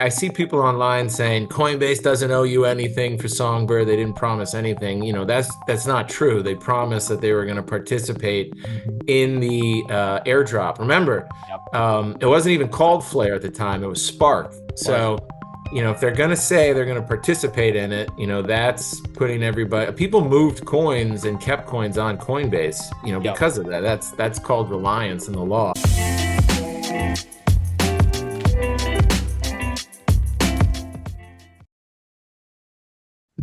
I see people online saying Coinbase doesn't owe you anything for Songbird. They didn't promise anything. That's not true. They promised that they were going to participate Mhm. in the airdrop. Remember, Yep. it wasn't even called Flare at the time. It was Spark. Was. So, if they're going to say they're going to participate in it, that's putting everybody. People moved coins and kept coins on Coinbase, Yep. because of that. That's called reliance in the law.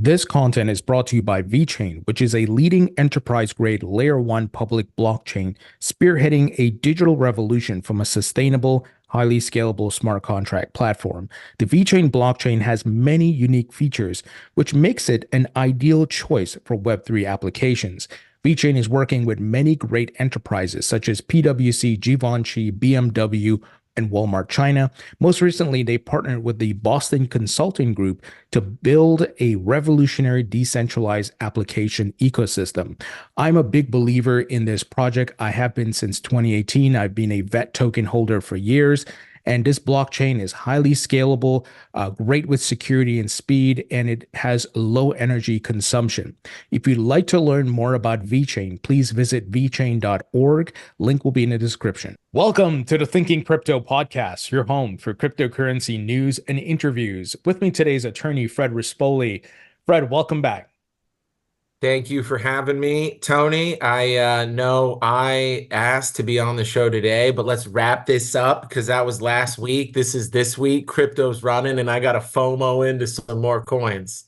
This content is brought to you by VeChain, which is a leading enterprise-grade Layer 1 public blockchain spearheading a digital revolution from a sustainable, highly scalable smart contract platform. The VeChain blockchain has many unique features, which makes it an ideal choice for Web3 applications. VeChain is working with many great enterprises such as PwC, Givenchy, BMW, and Walmart China. Most recently, they partnered with the Boston Consulting Group to build a revolutionary decentralized application ecosystem. I'm a big believer in this project. I have been since 2018. I've been a VET token holder for years. And this blockchain is highly scalable, great with security and speed, and it has low energy consumption. If you'd like to learn more about VeChain, please visit vchain.org. Link will be in the description. Welcome to the Thinking Crypto podcast, your home for cryptocurrency news and interviews. With me today is attorney Fred Rispoli. Fred, welcome back. Thank you for having me, Tony. I know I asked to be on the show today, but let's wrap this up because that was last week. This is this week. Crypto's running, and I got a FOMO into some more coins.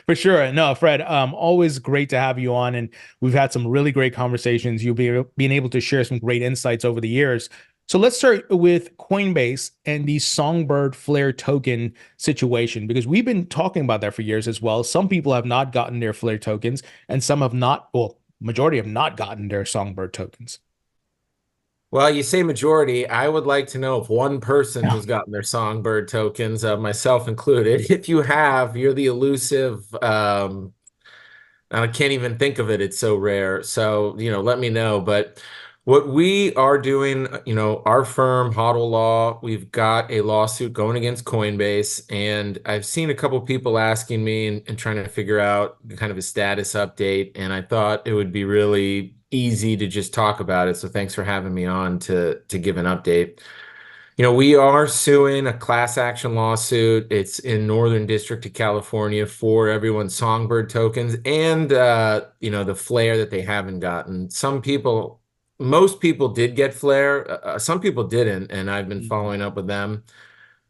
For sure. No, Fred, always great to have you on. And we've had some really great conversations. You'll be being able to share some great insights over the years. So let's start with Coinbase and the Songbird Flare token situation, because we've been talking about that for years as well. Some people have not gotten their Flare tokens, and some have not, well, majority have not gotten their Songbird tokens. Well, you say majority. I would like to know if one person Yeah. has gotten their Songbird tokens, myself included. If you have, you're the elusive. I can't even think of it. It's so rare. So, let me know. But what we are doing, our firm, Hodl Law, we've got a lawsuit going against Coinbase. And I've seen a couple people asking me and trying to figure out kind of a status update. And I thought it would be really easy to just talk about it. So thanks for having me on to give an update. We are suing a class action lawsuit. It's in Northern District of California for everyone's Songbird tokens and the Flare that they haven't gotten. Most people did get Flare. Some people didn't, and I've been Mhm. following up with them.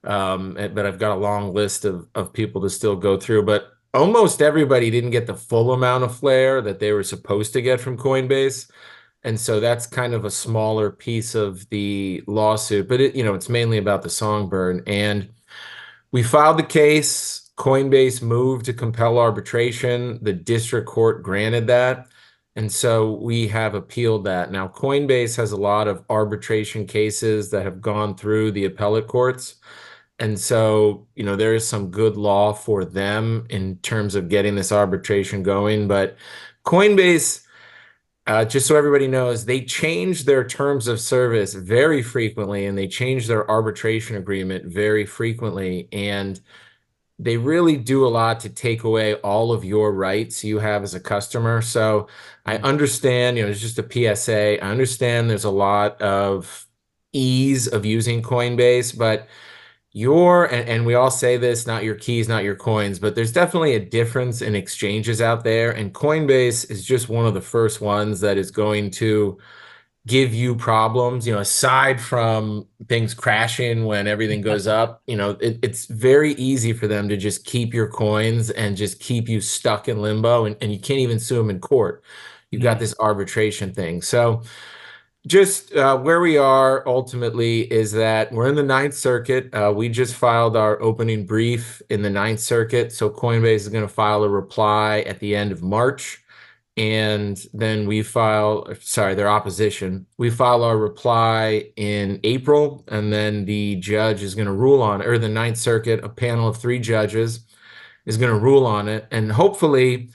But I've got a long list of people to still go through. But almost everybody didn't get the full amount of Flare that they were supposed to get from Coinbase. And so that's kind of a smaller piece of the lawsuit, but it's mainly about the Songbird. And we filed the case. Coinbase moved to compel arbitration. The district court granted that. And so we have appealed that. Now, Coinbase has a lot of arbitration cases that have gone through the appellate courts. And so, there is some good law for them in terms of getting this arbitration going. But Coinbase, just so everybody knows, they change their terms of service very frequently and they change their arbitration agreement very frequently. And they really do a lot to take away all of your rights you have as a customer. So I understand, it's just a PSA. I understand there's a lot of ease of using Coinbase, but and we all say this, not your keys, not your coins, but there's definitely a difference in exchanges out there. And Coinbase is just one of the first ones that is going to give you problems, aside from things crashing when everything goes up. It's very easy for them to just keep your coins and just keep you stuck in limbo, and you can't even sue them in court. You've got Mhm. this arbitration thing. So just where we are ultimately is that we're in the Ninth Circuit. We just filed our opening brief in the Ninth Circuit. So Coinbase is going to file a reply at the end of March. And then their opposition. We file our reply in April. And then the judge is going to rule on it, or the Ninth Circuit, a panel of 3 judges, is going to rule on it. And hopefully,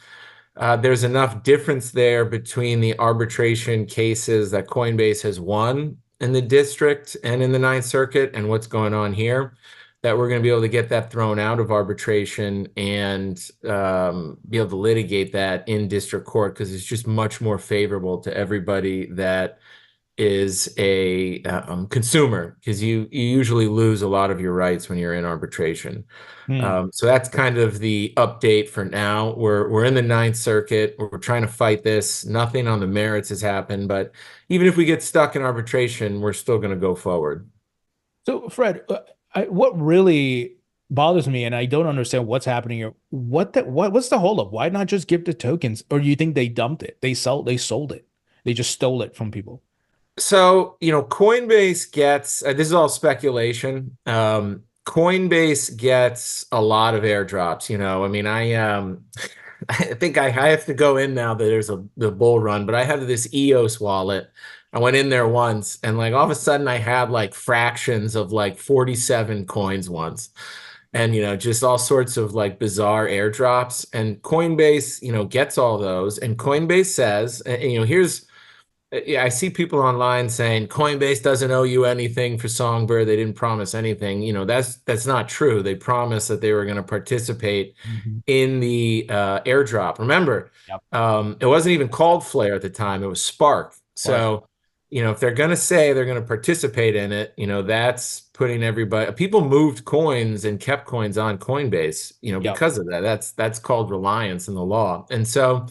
there's enough difference there between the arbitration cases that Coinbase has won in the district and in the Ninth Circuit and what's going on here that we're going to be able to get that thrown out of arbitration and be able to litigate that in district court, because it's just much more favorable to everybody that is a consumer, because you usually lose a lot of your rights when you're in arbitration. Hmm. So that's kind of the update for now. We're in the Ninth Circuit. We're trying to fight this. Nothing on the merits has happened, but even if we get stuck in arbitration, we're still going to go forward. So, Fred, what really bothers me, and I don't understand what's happening here. What's the holdup? Why not just give the tokens? Or do you think they dumped it? They sold it. They just stole it from people. So, Coinbase gets, this is all speculation. Coinbase gets a lot of airdrops, I mean, I think I have to go in now that there's the bull run, but I have this EOS wallet. I went in there once and like all of a sudden I had like fractions of like 47 coins once. And just all sorts of like bizarre airdrops. And Coinbase, gets all those. And Coinbase says, here's yeah, I see people online saying Coinbase doesn't owe you anything for Songbird. They didn't promise anything. That's not true. They promised that they were going to participate Mhm. in the airdrop. Remember, Yep. it wasn't even called Flare at the time. It was Spark. Right. So, if they're going to say they're going to participate in it, that's putting everybody. People moved coins and kept coins on Coinbase, Yep. because of that. That's called reliance in the law. And so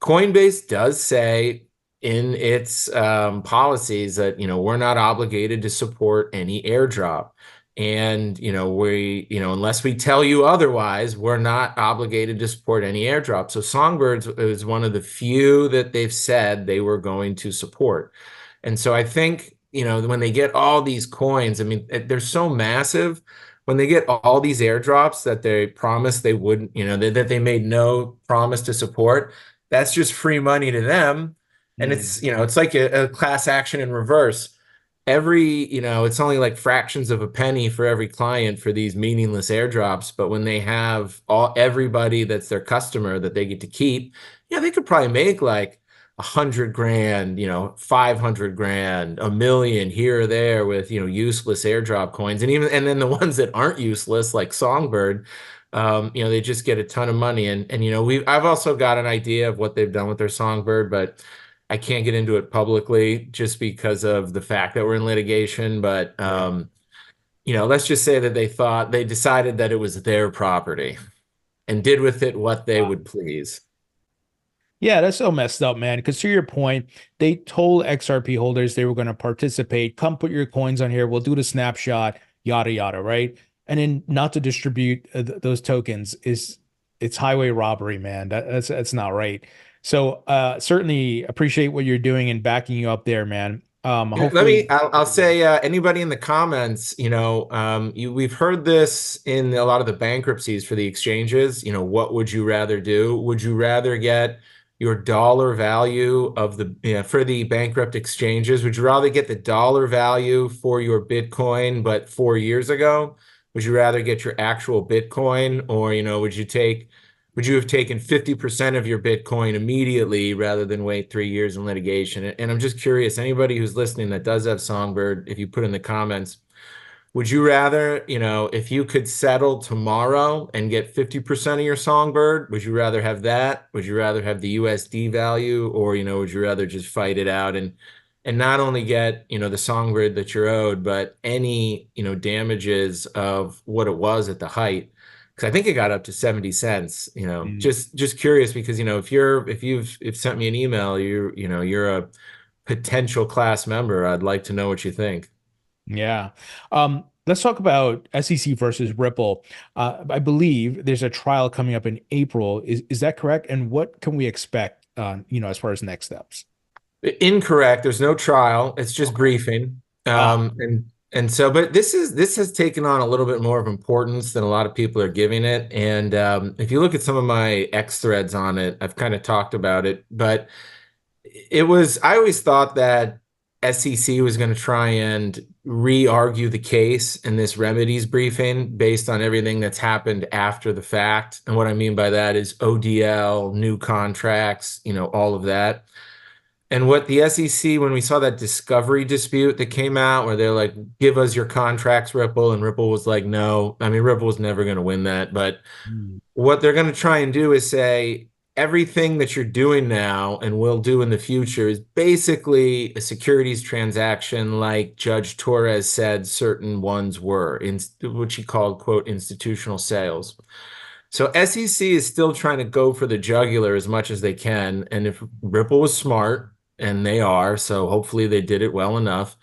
Coinbase does say in its policies that we're not obligated to support any airdrop, and unless we tell you otherwise, we're not obligated to support any airdrop. So Songbirds is one of the few that they've said they were going to support, and so I think when they get all these coins, I mean they're so massive. When they get all these airdrops that they promised they wouldn't, that they made no promise to support, that's just free money to them. And Mm. it's like a class action in reverse. It's only like fractions of a penny for every client for these meaningless airdrops. But when they have everybody that's their customer that they get to keep, they could probably make like 100 grand, 500 grand, a million here or there with, useless airdrop coins. And then the ones that aren't useless, like Songbird, they just get a ton of money. And I've also got an idea of what they've done with their Songbird, but I can't get into it publicly just because of the fact that we're in litigation. But Right. let's just say that they decided that it was their property and did with it what they Wow. would please. Yeah, that's so messed up, man. Because to your point, they told XRP holders they were going to participate. Come put your coins on here. We'll do the snapshot, yada yada, right? And then not to distribute those tokens it's highway robbery, man. That's not right. So certainly appreciate what you're doing and backing you up there, man. Hopefully, I'll say, anybody in the comments, we've heard this in a lot of the bankruptcies for the exchanges. What would you rather do? Would you rather get your dollar value of for the bankrupt exchanges? Would you rather get the dollar value for your Bitcoin, but 4 years ago? Would you rather get your actual Bitcoin, or, would you have taken 50% of your Bitcoin immediately rather than wait 3 years in litigation? And I'm just curious, anybody who's listening that does have Songbird, if you put in the comments, would you rather, if you could settle tomorrow and get 50% of your Songbird, would you rather have that? Would you rather have the USD value, or, would you rather just fight it out and not only get, the Songbird that you're owed, but any, damages of what it was at the height? Because I think it got up to 70 cents, mm, just curious, because, if you've sent me an email, you're a potential class member. I'd like to know what you think. yeah. Let's talk about SEC versus Ripple. I believe there's a trial coming up in April. Is that correct? And what can we expect, as far as next steps? Incorrect. There's no trial. It's just Okay. briefing. Ah, And so, but this has taken on a little bit more of importance than a lot of people are giving it. And if you look at some of my X threads on it, I've kind of talked about it. But I always thought that SEC was going to try and re-argue the case in this remedies briefing based on everything that's happened after the fact. And what I mean by that is ODL, new contracts, all of that. And what the SEC, when we saw that discovery dispute that came out where they're like, give us your contracts, Ripple, and Ripple was like, no. I mean, Ripple was never going to win that. But Mm. what they're going to try and do is say, everything that you're doing now and will do in the future is basically a securities transaction like Judge Torres said certain ones were, in which he called, quote, institutional sales. So SEC is still trying to go for the jugular as much as they can. And if Ripple was smart, and they are, so hopefully they did it well enough,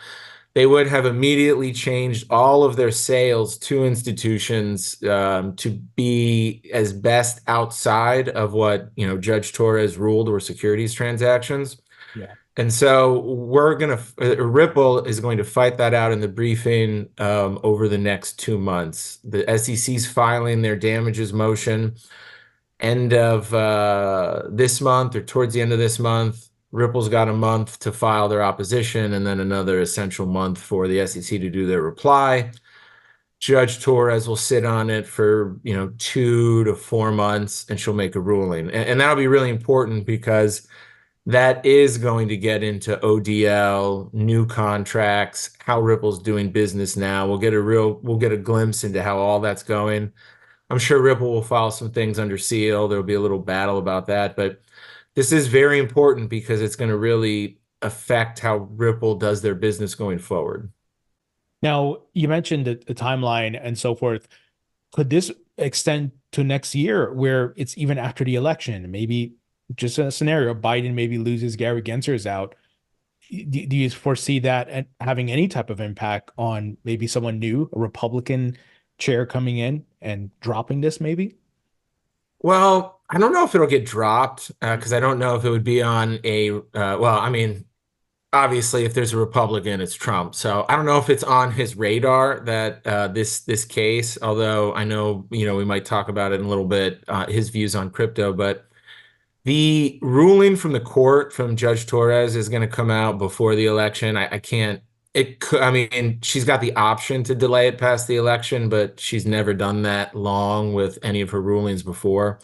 they would have immediately changed all of their sales to institutions to be as best outside of what, you know, Judge Torres ruled were securities transactions. Yeah. And so Ripple is going to fight that out in the briefing over the next 2 months. The SEC's filing their damages motion end of this month or towards the end of this month. Ripple's got a month to file their opposition and then another essential month for the SEC to do their reply. Judge Torres will sit on it for, you know, 2 to 4 months and she'll make a ruling. And that'll be really important because that is going to get into ODL, new contracts, how Ripple's doing business now. We'll get a glimpse into how all that's going. I'm sure Ripple will file some things under seal. There'll be a little battle about that, but this is very important because it's going to really affect how Ripple does their business going forward. Now, you mentioned the timeline and so forth. Could this extend to next year where it's even after the election? Maybe just a scenario, Biden maybe loses, Gary Genser's out. Do you foresee that having any type of impact on maybe someone new, a Republican chair coming in and dropping this maybe? Well, I don't know if it'll get dropped because I don't know if it would be on well, I mean, obviously, if there's a Republican, it's Trump. So I don't know if it's on his radar that this case, although I know, you know, we might talk about it in a little bit, his views on crypto, but the ruling from the court from Judge Torres is going to come out before the election. I can't, it could, I mean, she's got the option to delay it past the election, but she's never done that long with any of her rulings before.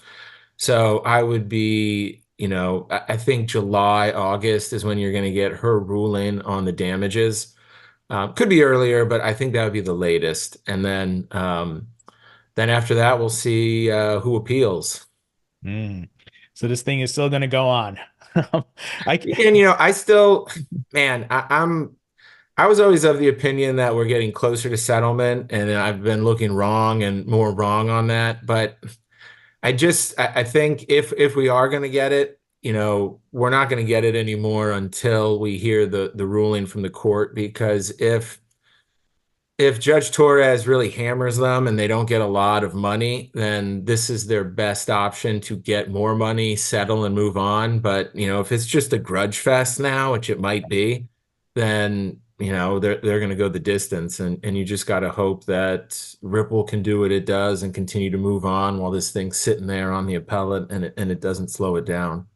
So I would be, you know, I think July, August is when you're going to get her ruling on the damages. Could be earlier, but I think that would be the latest. And then after that, we'll see who appeals. Mm. So this thing is still going to go on. I And you know, I still, man, I was always of the opinion that we're getting closer to settlement, and I've been looking wrong and more wrong on that. But I think if we are going to get it, you know, we're not going to get it anymore until we hear the ruling from the court. Because if Judge Torres really hammers them and they don't get a lot of money, then this is their best option to get more money, settle, and move on. But, you know, if it's just a grudge fest now, which it might be, then, you know, they're going to go the distance. And you just got to hope that Ripple can do what it does and continue to move on while this thing's sitting there on the appellate and it doesn't slow it down.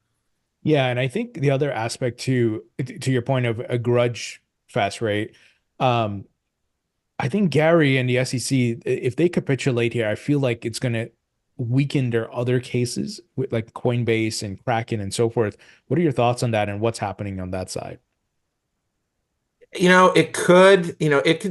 Yeah, and I think the other aspect to your point of a grudge fest, right? Um, I think Gary and the SEC, if they capitulate here, I feel like it's going to weaken their other cases with like Coinbase and Kraken and so forth. What are your thoughts on that and what's happening on that side? You know, it could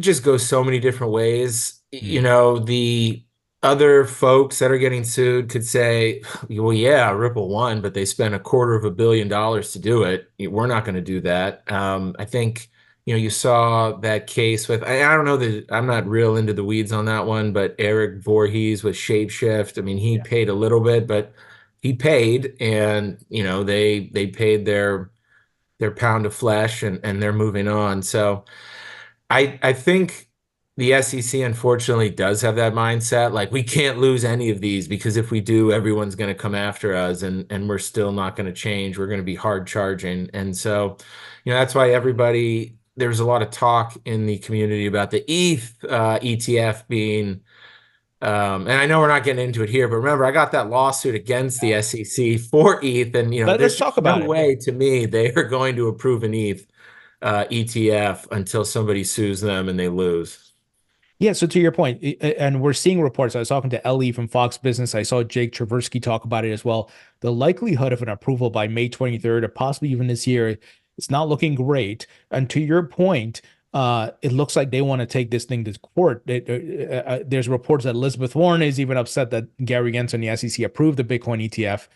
just go so many different ways. You Mm. know, the other folks that are getting sued could say, well, yeah, Ripple won, but they spent $250 million to do it. We're not going to do that. I think, you know, you saw that case with, I don't know that I'm not real into the weeds on that one, but Eric Voorhees with Shapeshift. I mean, he Yeah. paid a little bit, but he paid, and, you know, they paid their pound of flesh and they're moving on. So I think the SEC unfortunately does have that mindset. Like, we can't lose any of these because if we do, everyone's going to come after us and we're still not going to change. We're going to be hard charging. And so, you know, that's why there's a lot of talk in the community about the ETH ETF being and I know we're not getting into it here, but remember, I got that lawsuit against the SEC for ETH, and you know, Let's there's talk just no about it. Yeah. way to me they are going to approve an ETH ETF until somebody sues them and they lose. Yeah, so to your point, and we're seeing reports. I was talking to Ellie from Fox Business. I saw Jake Traversky talk about it as well. The likelihood of an approval by May 23rd or possibly even this year It's not looking great. And to your point, it looks like they want to take this thing to court. There's reports that Elizabeth Warren is even upset that Gary Gensler and the SEC approved the Bitcoin ETF.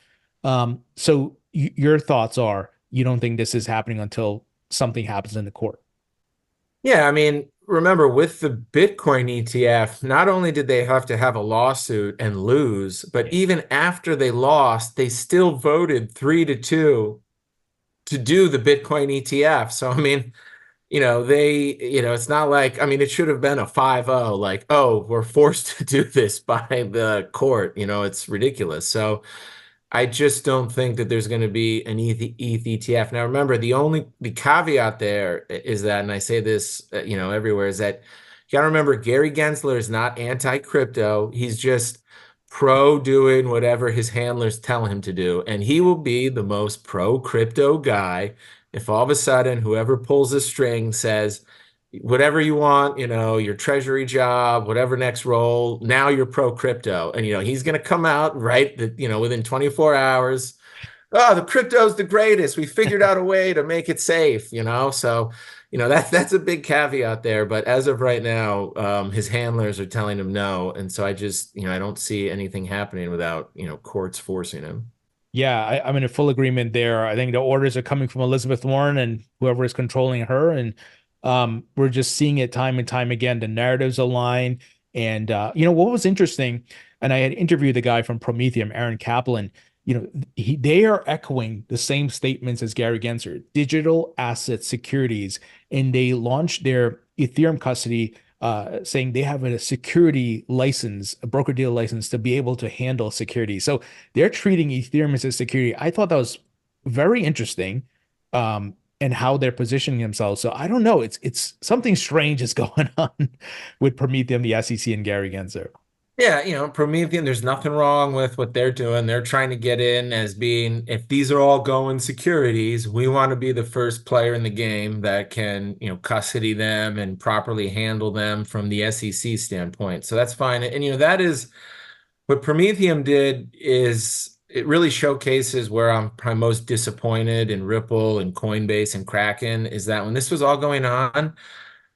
So your thoughts are you don't think this is happening until something happens in the court? Yeah, I mean, remember with the Bitcoin ETF, not only did they have to have a lawsuit and lose, but Yeah. even after they lost, they still voted 3-2 to do the Bitcoin ETF. So, I mean, it's not like, I mean, it should have been a 5-0, like, oh, we're forced to do this by the court. It's ridiculous. So I just don't think that there's going to be an ETH ETF. Now, remember, the caveat there is that, and I say this, everywhere, is that you got to remember Gary Gensler is not anti-crypto. He's just pro doing whatever his handlers tell him to do. And he will be the most pro crypto guy if all of a sudden whoever pulls the string says, whatever you want, your treasury job, whatever next role, now you're pro crypto. And, he's going to come out, right, within 24 hours. Oh, the crypto's the greatest. We figured out a way to make it safe. So, that's a big caveat there. But as of right now, his handlers are telling him no. And so I just, I don't see anything happening without, courts forcing him. Yeah, I'm in a full agreement there. I think the orders are coming from Elizabeth Warren and whoever is controlling her, and we're just seeing it time and time again. The narratives align, and what was interesting, and I had interviewed the guy from Prometheum, Aaron Kaplan. They are echoing the same statements as Gary Gensler, digital asset securities, and they launched their Ethereum custody saying they have a security license, a broker dealer license to be able to handle security. So they're treating Ethereum as a security. I thought that was very interesting, and how they're positioning themselves. So I don't know. It's something strange is going on with Prometheum, the SEC, and Gary Gensler. Yeah, Promethean, there's nothing wrong with what they're doing. They're trying to get in as being, if these are all going securities, we want to be the first player in the game that can, custody them and properly handle them from the SEC standpoint. So that's fine. And, that is what Prometheum did is it really showcases where I'm probably most disappointed in Ripple and Coinbase and Kraken is that when this was all going on,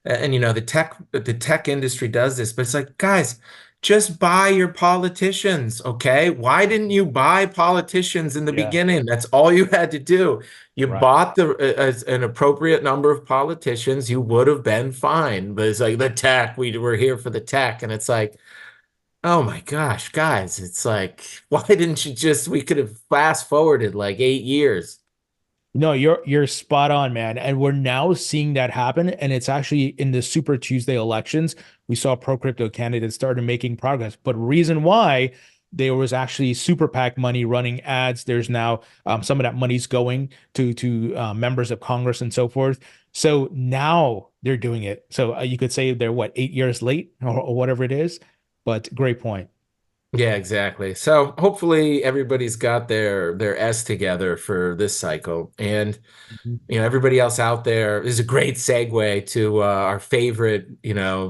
and the tech industry does this, but it's like, guys, just buy your politicians, okay? Why didn't you buy politicians in the Yeah, beginning? That's all you had to do. You right. bought an appropriate number of politicians, you would have been fine. But it's like the tech, we were here for the tech, and it's like, oh my gosh, guys, it's like, why didn't you we could have fast forwarded like 8 years. No, you're spot on, man. And we're now seeing that happen. And it's actually in the Super Tuesday elections, we saw pro crypto candidates started making progress. But reason why there was actually super PAC money running ads. There's now some of that money's going to members of Congress and so forth. So now they're doing it. So you could say they're what 8 years late or whatever it is. But great point. Yeah, exactly. So hopefully everybody's got their S together for this cycle. And Mhm. everybody else out there is a great segue to our favorite,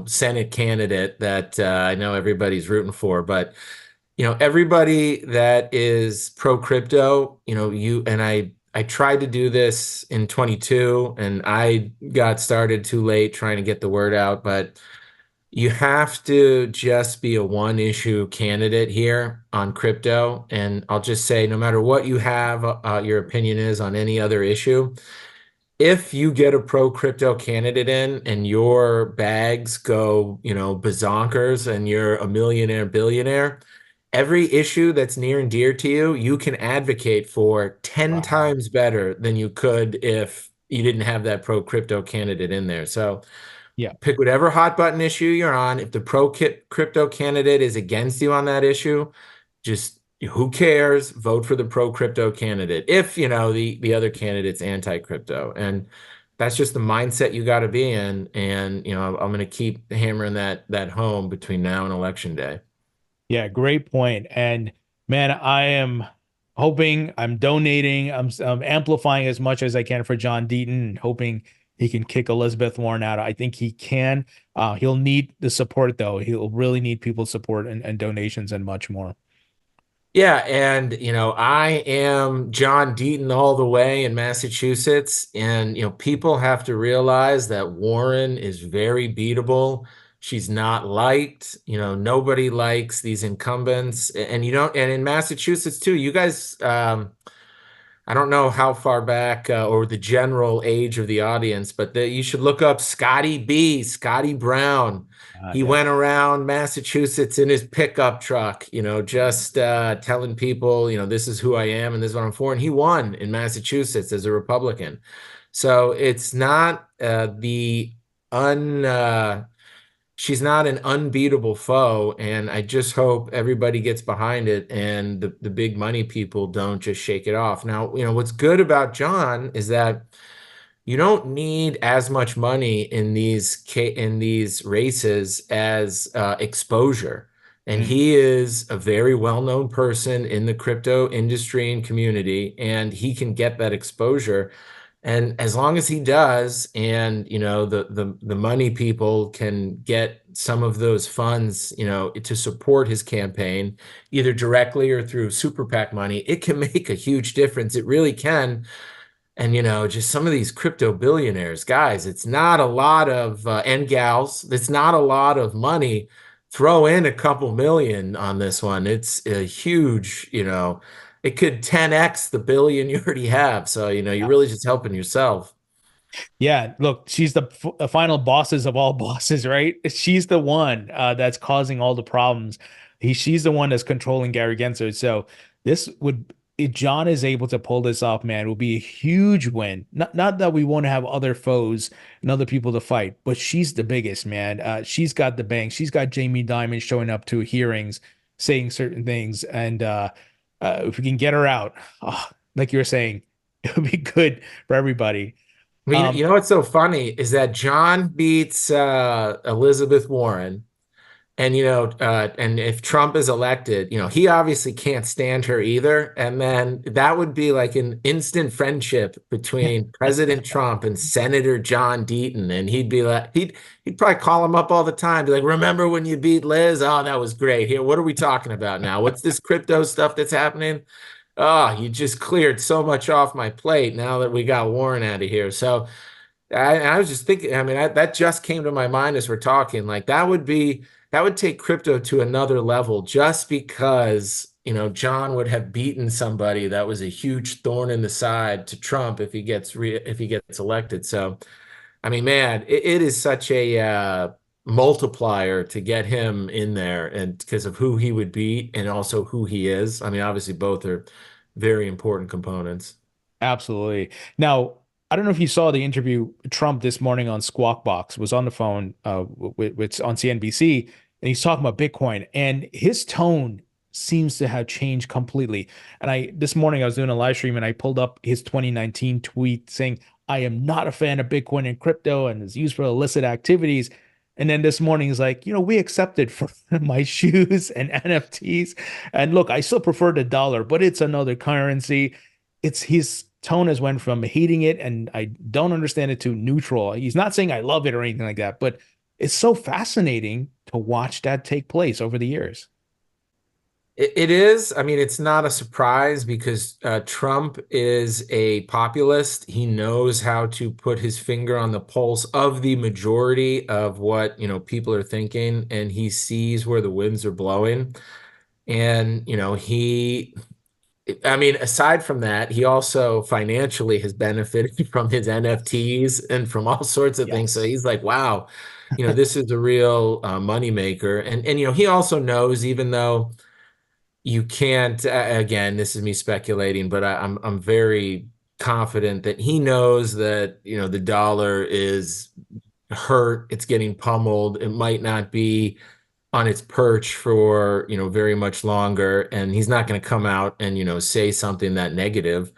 Senate candidate that I know everybody's rooting for. But everybody that is pro crypto, you and I tried to do this in 22 and I got started too late trying to get the word out, but you have to just be a one issue candidate here on crypto. And I'll just say, no matter what you have, your opinion is on any other issue, if you get a pro crypto candidate in and your bags go, bazonkers and you're a millionaire, billionaire, every issue that's near and dear to you, you can advocate for 10 Wow. times better than you could if you didn't have that pro crypto candidate in there. So Yeah. pick whatever hot button issue you're on. If the crypto candidate is against you on that issue, just who cares? Vote for the pro crypto candidate. If the other candidate's anti crypto, and that's just the mindset you got to be in. And I'm going to keep hammering that home between now and election day. Yeah, great point. And man, I am hoping, I'm donating, I'm amplifying as much as I can for John Deaton, hoping he can kick Elizabeth Warren out. I think he can. He'll need the support though. He'll really need people's support and donations and much more. Yeah, and I am John Deaton all the way in Massachusetts, and people have to realize that Warren is very beatable. She's not liked. Nobody likes these incumbents, and and in Massachusetts too. You guys, I don't know how far back or the general age of the audience, but you should look up Scotty Brown. He Yeah. went around Massachusetts in his pickup truck, just telling people, this is who I am and this is what I'm for. And he won in Massachusetts as a Republican. So it's not the un she's not an unbeatable foe, and I just hope everybody gets behind it and the big money people don't just shake it off. Now, what's good about John is that you don't need as much money in these races as exposure. And Mm. he is a very well-known person in the crypto industry and community, and he can get that exposure. And as long as he does, and the money people can get some of those funds, to support his campaign, either directly or through super PAC money, it can make a huge difference. It really can. And just some of these crypto billionaires, guys, it's not a lot of and gals, it's not a lot of money. Throw in a couple million on this one. It's a huge, it could 10x the billion you already have. So, you're really just helping yourself. Yeah, look, she's the final bosses of all bosses, right? She's the one that's causing all the problems. She's the one that's controlling Gary Gensler. So this would, if John is able to pull this off, man, it will be a huge win. Not that we won't have other foes and other people to fight, but she's the biggest, man. She's got the bank. She's got Jamie Dimon showing up to hearings, saying certain things, and if we can get her out, like you were saying, it would be good for everybody. I mean, what's so funny is that John beats Elizabeth Warren. And and if Trump is elected, he obviously can't stand her either. And then that would be like an instant friendship between President Trump and Senator John Deaton. And he'd be like, he'd probably call him up all the time, be like, "Remember when you beat Liz? Oh, that was great. Here, what are we talking about now? What's this crypto stuff that's happening? Oh, you just cleared so much off my plate now that we got Warren out of here." So I was just thinking, I mean, that just came to my mind as we're talking. Like that would take crypto to another level just because, John would have beaten somebody that was a huge thorn in the side to Trump if he gets elected. So, I mean, man, it is such a multiplier to get him in there, and because of who he would beat and also who he is. I mean, obviously both are very important components. Absolutely. Now, I don't know if you saw the interview Trump this morning on Squawk Box was on the phone with on CNBC, and he's talking about Bitcoin, and his tone seems to have changed completely. And I this morning I was doing a live stream and I pulled up his 2019 tweet saying, "I am not a fan of Bitcoin and crypto and is used for illicit activities." And then this morning he's like, we accepted for my shoes and NFTs. And look, I still prefer the dollar, but it's another currency. It's his tone has went from hating it and I don't understand it to neutral. He's not saying I love it or anything like that, but it's so fascinating to watch that take place over the years. It is. I mean, it's not a surprise because Trump is a populist. He knows how to put his finger on the pulse of the majority of what, people are thinking, and he sees where the winds are blowing. And, I mean, aside from that, he also financially has benefited from his NFTs and from all sorts of things. So Yes. he's like, wow, this is a real moneymaker. And, he also knows, even though you can't, again, this is me speculating, but I'm very confident that he knows that, the dollar is hurt, it's getting pummeled, it might not be on its perch for, very much longer, and he's not going to come out and, say something that negative.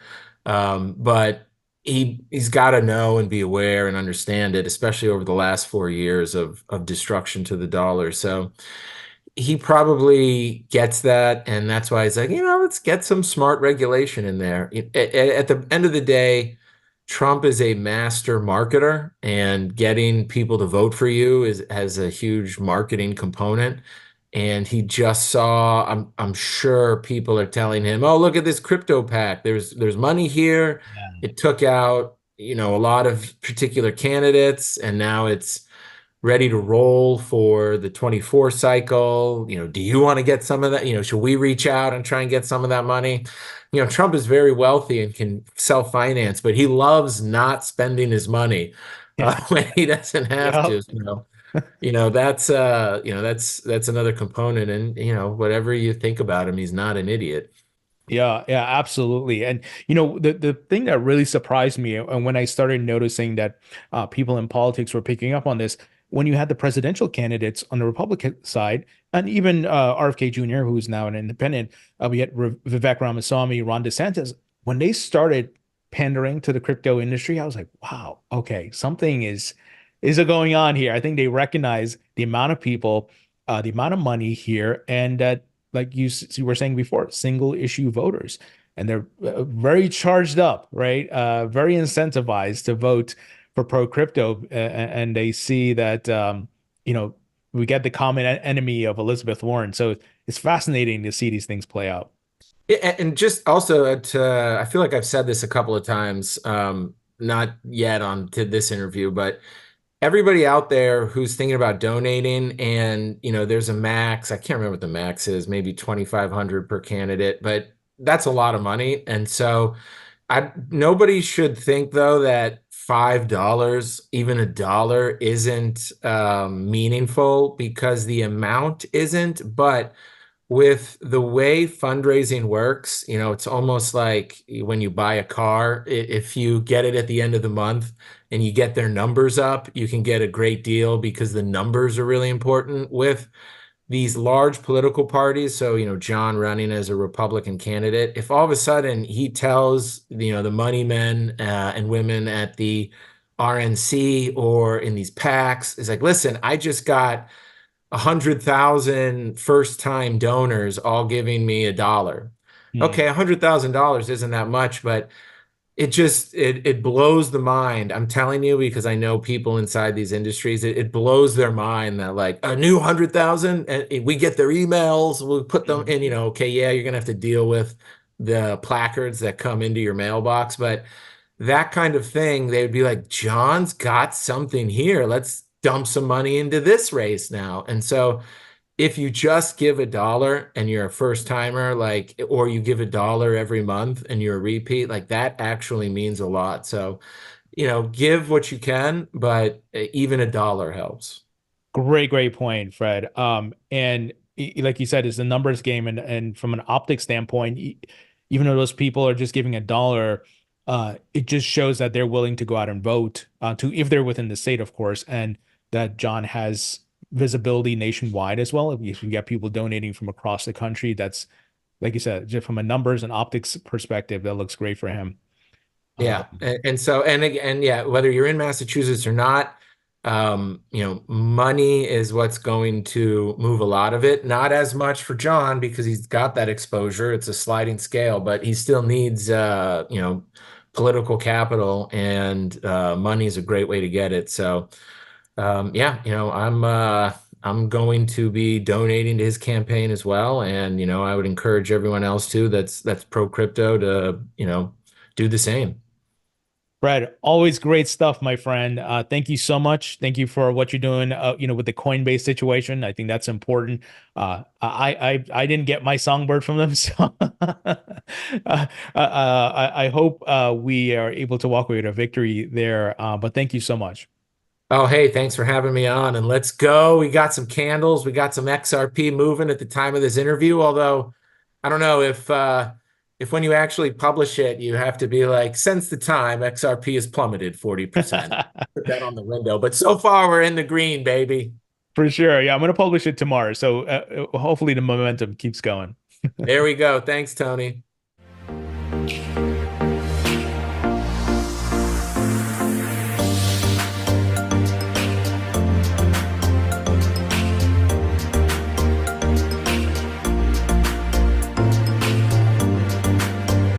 But he's got to know and be aware and understand it, especially over the last 4 years of destruction to the dollar. So he probably gets that, and that's why he's like, let's get some smart regulation in there. At the end of the day, Trump is a master marketer, and getting people to vote for you has a huge marketing component. and he just saw, I'm sure people are telling him, oh, look at this crypto pack. There's money here. Yeah. It took out, a lot of particular candidates, and now it's ready to roll for the 24 cycle. Do you want to get some of that? Should we reach out and try and get some of that money? Trump is very wealthy and can self-finance, but he loves not spending his money when he doesn't have to. Yep. That's another component. And whatever you think about him, he's not an idiot. Yeah, yeah, absolutely. And the thing that really surprised me, and when I started noticing that people in politics were picking up on this, when you had the presidential candidates on the Republican side, and even RFK Jr., who's now an independent, we had Vivek Ramaswamy, Ron DeSantis, when they started pandering to the crypto industry, I was like, wow, okay, something is going on here. I think they recognize the amount of people, the amount of money here, and that, like you were saying before, single issue voters, and they're very charged up, right? Very incentivized to vote for pro crypto, and they see that we get the common enemy of Elizabeth Warren. So it's fascinating to see these things play out. Yeah, and just also I feel like I've said this a couple of times, not yet on to this interview, but everybody out there who's thinking about donating, and there's a max. I can't remember what the max is, maybe 2,500 per candidate, but that's a lot of money. And so nobody should think though that $5, even a dollar, isn't meaningful, because the amount isn't. But with the way fundraising works, it's almost like when you buy a car. If you get it at the end of the month and you get their numbers up, you can get a great deal because the numbers are really important with these large political parties. So, John running as a Republican candidate, if all of a sudden he tells, the money men and women at the RNC or in these PACs, is like, listen, I just got 100,000 first-time donors all giving me $1. Okay, Hmm. $100,000 isn't that much, but it blows the mind. I'm telling you, because I know people inside these industries. It blows their mind that like a new 100,000, and we get their emails, we'll put them in. Okay, yeah, you're gonna have to deal with the placards that come into your mailbox, but that kind of thing, they would be like, John's got something here. Let's dump some money into this race now. And so if you just give $1 and you're a first timer, like, or you give $1 every month and you're a repeat, like that actually means a lot. So, give what you can, but even $1 helps. Great point, Fred. And like you said, it's a numbers game, and from an optics standpoint, even though those people are just giving $1, it just shows that they're willing to go out and vote, to if they're within the state, of course, and that John has visibility nationwide as well. If you get people donating from across the country, that's, like you said, just from a numbers and optics perspective, that looks great for him. Yeah. Um, And yeah, whether you're in Massachusetts or not, money is what's going to move a lot of it. Not as much for John because he's got that exposure. It's a sliding scale, but he still needs, political capital, and money is a great way to get it. So, yeah, I'm going to be donating to his campaign as well, and I would encourage everyone else too that's pro crypto to do the same. Brad, always great stuff, my friend. Thank you so much. Thank you for what you're doing, with the Coinbase situation. I think that's important. I didn't get my songbird from them, so I hope we are able to walk away with a victory there. But thank you so much. Oh, hey, thanks for having me on, and let's go. We got some candles, we got some XRP moving at the time of this interview, although I don't know if when you actually publish it, you have to be like, since the time XRP has plummeted 40%. Put that on the window. But so far we're in the green, baby. For sure. Yeah, I'm going to publish it tomorrow. So hopefully the momentum keeps going. There we go. Thanks, Tony.